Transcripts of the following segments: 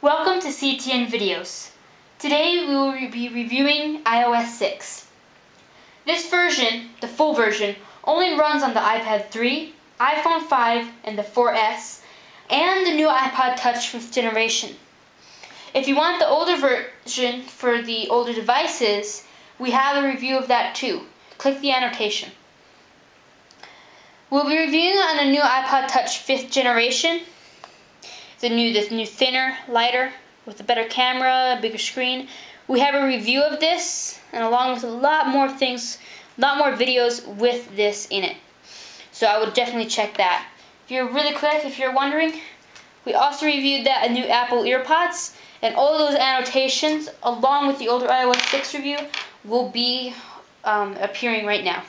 Welcome to CTN Videos. Today we will be reviewing iOS 6. This version, the full version, only runs on the iPad 3, iPhone 5, and the 4S, and the new iPod Touch 5th generation. If you want the older version for the older devices, we have a review of that too. Click the annotation. We'll be reviewing on the new iPod Touch 5th generation. The new thinner, lighter, with a better camera, a bigger screen. We have a review of this, and along with a lot more things, a lot more videos with this in it. So I would definitely check that. If you're really quick, if you're wondering, we also reviewed that new Apple EarPods, and all those annotations, along with the older iOS 6 review, will be appearing right now.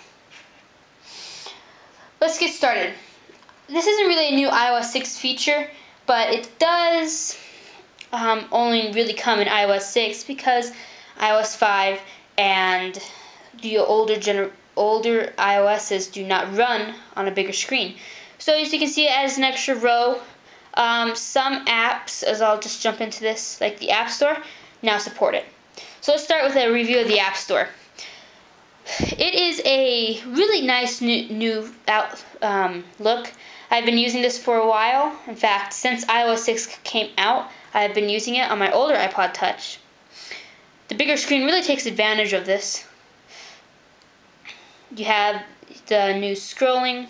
Let's get started. This isn't really a new iOS 6 feature, but it does only really come in iOS 6 because iOS 5 and the older iOSs do not run on a bigger screen. So as you can see, it adds an extra row. Some apps, as I'll just jump into this, like the App Store, now support it. So let's start with a review of the App Store. It is a really nice new look. I've been using this for a while. In fact, since iOS 6 came out, I've been using it on my older iPod Touch. The bigger screen really takes advantage of this. You have the new scrolling,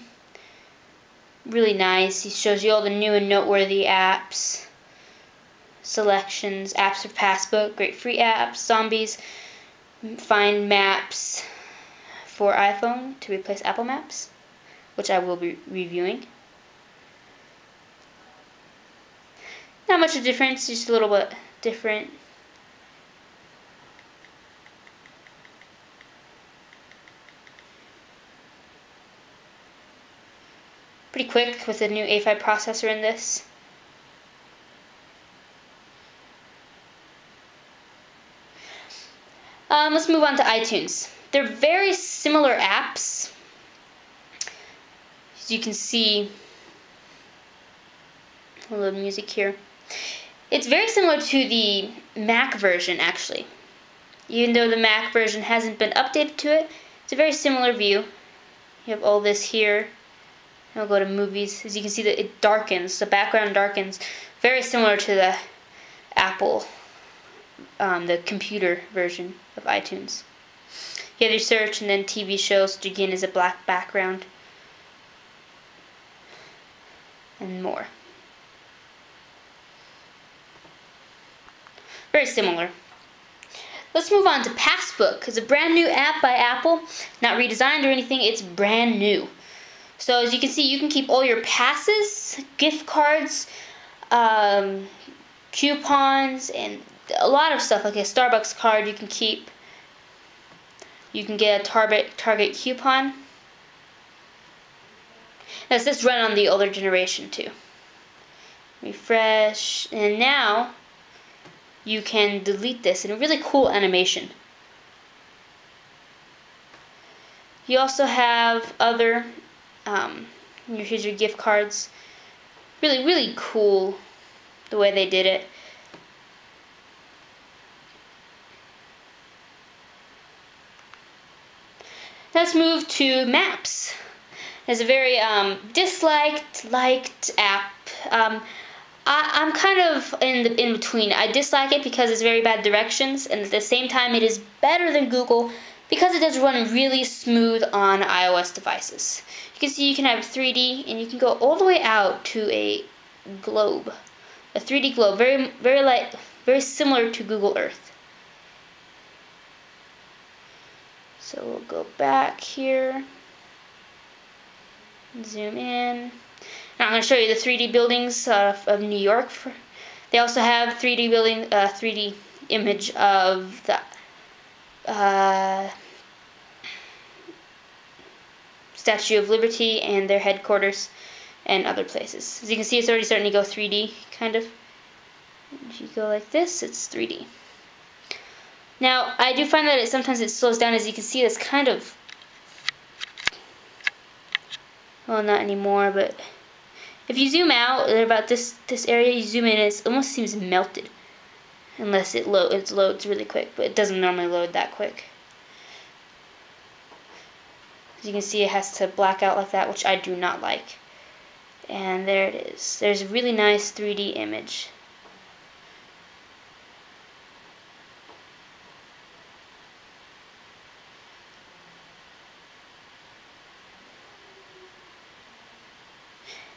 really nice. It shows you all the new and noteworthy apps, selections, apps for Passbook, great free apps, zombies, find maps for iPhone to replace Apple Maps, which I will be reviewing. Not much of a difference, just a little bit different. Pretty quick with the new A5 processor in this. Let's move on to iTunes. They're very similar apps. As you can see, a little music here. It's very similar to the Mac version, actually. Even though the Mac version hasn't been updated to it, it's a very similar view. You have all this here. I'll go to movies. As you can see, that it darkens. The background darkens. Very similar to the Apple, the computer version of iTunes. You have your search and then TV shows, which again is a black background. And more. Very similar. Let's move on to Passbook. It's a brand new app by Apple. Not redesigned or anything, it's brand new. So as you can see, you can keep all your passes, gift cards, coupons, and a lot of stuff, like a Starbucks card you can keep. You can get a Target coupon. That's just run on the older generation too. Refresh, and now you can delete this in a really cool animation. You also have other, here's your gift cards. Really cool the way they did it. Let's move to Maps. It's a very liked app. I'm kind of in between. I dislike it because it's very bad directions, and at the same time it is better than Google because it does run really smooth on iOS devices. You can see you can have 3D, and you can go all the way out to a globe, a 3D globe, very similar to Google Earth. So we'll go back here, zoom in. Now I'm going to show you the 3D buildings of New York. They also have 3D image of the Statue of Liberty and their headquarters and other places. As you can see, it's already starting to go 3D, kind of. If you go like this, it's 3D. Now, I do find that sometimes it slows down. As you can see, it's kind of, well, not anymore, but If you zoom out at about this area, you zoom in, it almost seems melted. Unless it loads really quick, but it doesn't normally load that quick. As you can see, it has to black out like that, which I do not like. And there it is. There's a really nice 3D image.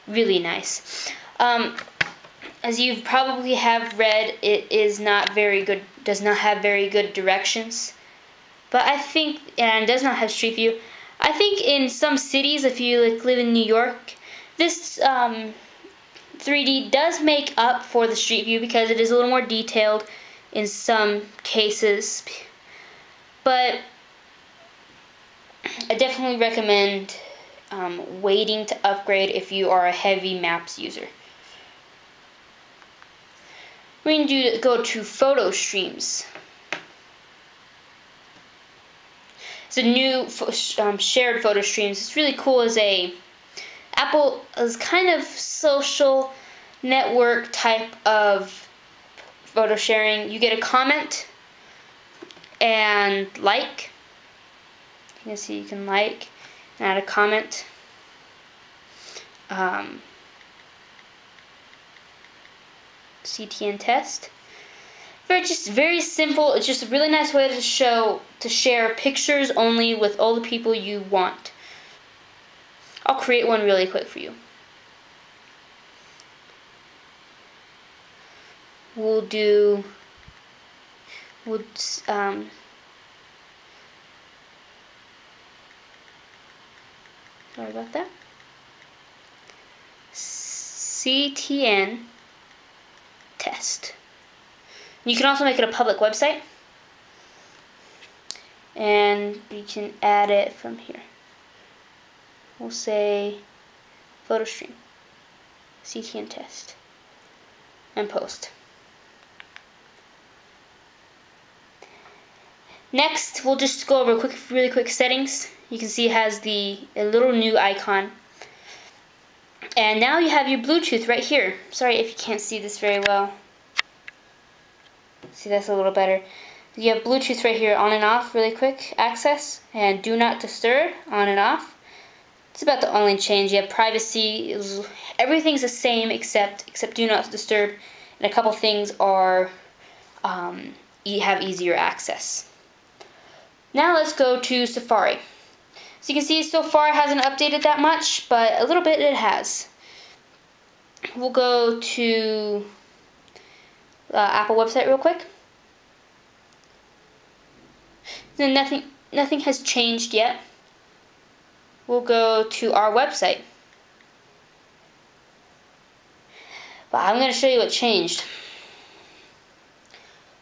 Really nice. As you probably have read, it is not very good, does not have very good directions. But I think, and it does not have Street View. I think in some cities, if you live in New York, this 3D does make up for the Street View because it is a little more detailed in some cases. But I definitely recommend waiting to upgrade if you are a heavy maps user. We're going to go to photo streams. It's a new shared photo streams. It's really cool as Apple is kind of social network type of photo sharing. You get a comment and like. You can see you can like and add a comment. CTN test. Just very simple. It's just a really nice way to share pictures only with all the people you want. I'll create one really quick for you. Sorry about that. CTN test. You can also make it a public website, and you can add it from here. We'll say photo stream, CTN test, and post. Next, we'll just go over really quick settings. You can see it has a little new icon. And now you have your Bluetooth right here. Sorry if you can't see this very well. See, that's a little better. You have Bluetooth right here, on and off, really quick access, and do not disturb, on and off. It's about the only change. You have privacy. Everything's the same except do not disturb, and a couple things are you have easier access. Now let's go to Safari. So you can see so far it hasn't updated that much, but a little bit it has. We'll go to Apple website real quick. Then nothing has changed yet. We'll go to our website. But I'm going to show you what changed.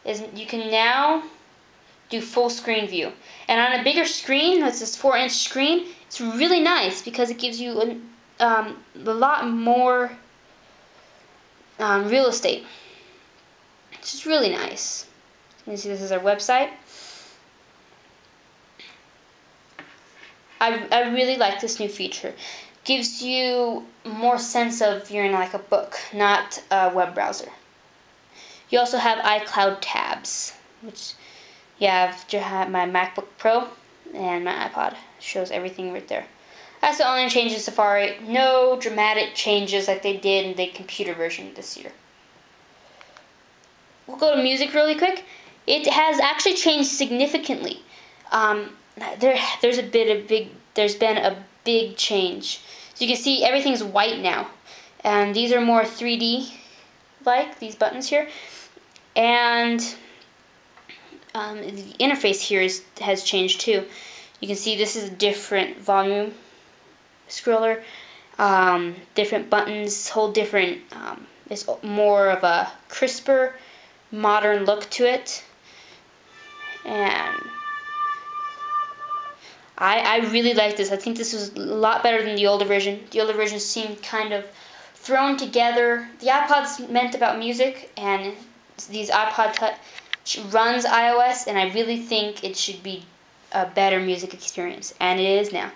You can now do full screen view. And on a bigger screen, that's this 4-inch screen, it's really nice because it gives you a lot more real estate. It's just really nice. You can see this is our website. I really like this new feature. Gives you more sense of you're in like a book, not a web browser. You also have iCloud tabs, which you have my MacBook Pro and my iPod. Shows everything right there. That's the only change in Safari. No dramatic changes like they did in the computer version this year. We'll go to music really quick. It has actually changed significantly. There's been a big change. So you can see everything's white now, and these are more 3D like these buttons here, and the interface here has changed too. You can see this is a different volume scroller, different buttons, whole different. It's more of a crisper, modern look to it, and I really like this. I think this was a lot better than the older version. The older version seemed kind of thrown together. The iPod's meant about music, and these iPod Touch runs iOS, and I really think it should be a better music experience, and it is now.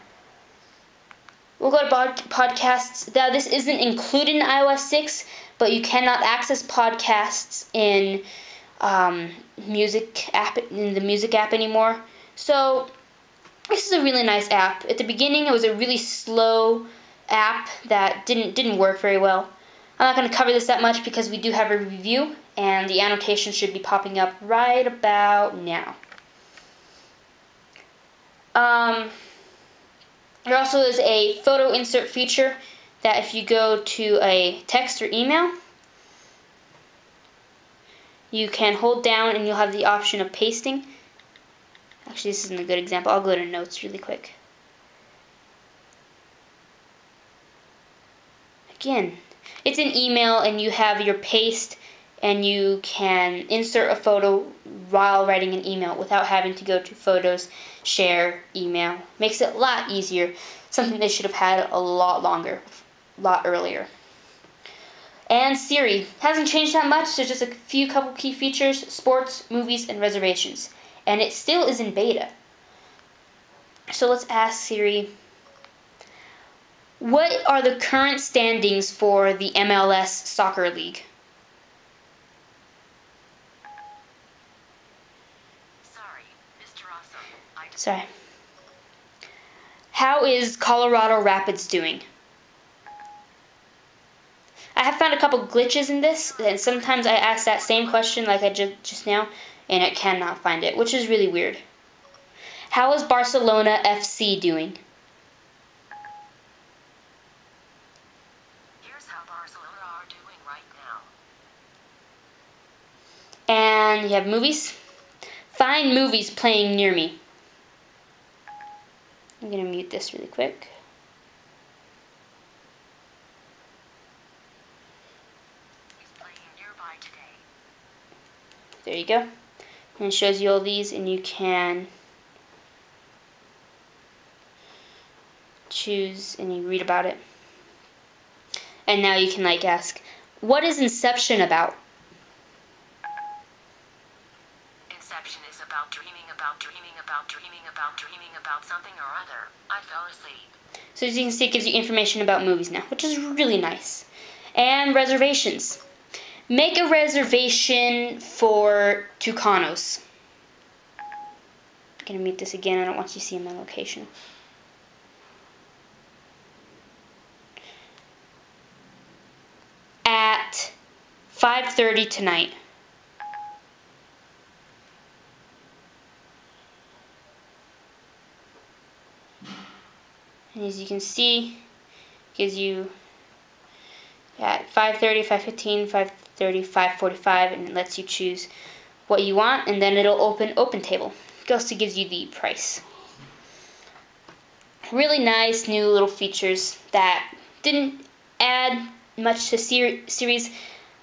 We'll go to podcasts. Now, this isn't included in iOS 6, but you cannot access podcasts in the music app anymore. So this is a really nice app. At the beginning, it was a really slow app that didn't work very well. I'm not going to cover this that much because we do have a review, and the annotation should be popping up right about now. There also is a photo insert feature that if you go to a text or email, you can hold down and you'll have the option of pasting. Actually, this isn't a good example. I'll go to notes really quick. Again, it's an email and you have your paste and you can insert a photo while writing an email without having to go to Photos, Share, Email. Makes it a lot easier. Something they should have had a lot earlier. And Siri hasn't changed that much. There's just a couple key features: sports, movies, and reservations. And it still is in beta. So let's ask Siri, what are the current standings for the MLS Soccer League? Sorry. How is Colorado Rapids doing? I have found a couple glitches in this, and sometimes I ask that same question like I just now, and it cannot find it, which is really weird. How is Barcelona FC doing? Here's how Barcelona are doing right now. And you have movies. Find movies playing near me. I'm going to mute this really quick. He's playing nearby today. There you go. And it shows you all these, and you can choose and you read about it. And now you can like ask, what is Inception about? Inception is about dreaming about something or other. I fell asleep. So as you can see, it gives you information about movies now, which is really nice. And reservations. Make a reservation for Tucanos. I'm going to mute this again. I don't want you to see my location. At 5:30 tonight. And as you can see, it gives you at 5:30, 5:15, 5:30, 5:45, and it lets you choose what you want, and then it'll open OpenTable. It also gives you the price. Really nice new little features that didn't add much to Siri's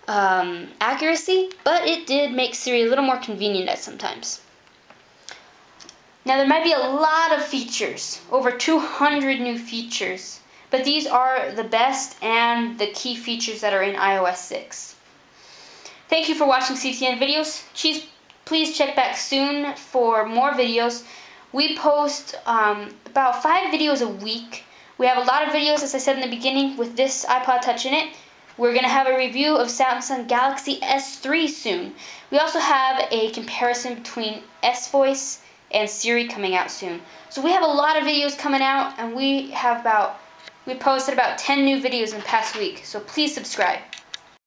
accuracy, but it did make Siri a little more convenient at sometimes. Now there might be a lot of features, over 200 new features, but these are the best and the key features that are in iOS 6. Thank you for watching CTN videos. Please check back soon for more videos. We post about 5 videos a week. We have a lot of videos, as I said in the beginning, with this iPod Touch in it. We're going to have a review of Samsung Galaxy S3 soon. We also have a comparison between S-Voice and Siri coming out soon. So we have a lot of videos coming out, and we posted about 10 new videos in the past week. So please subscribe.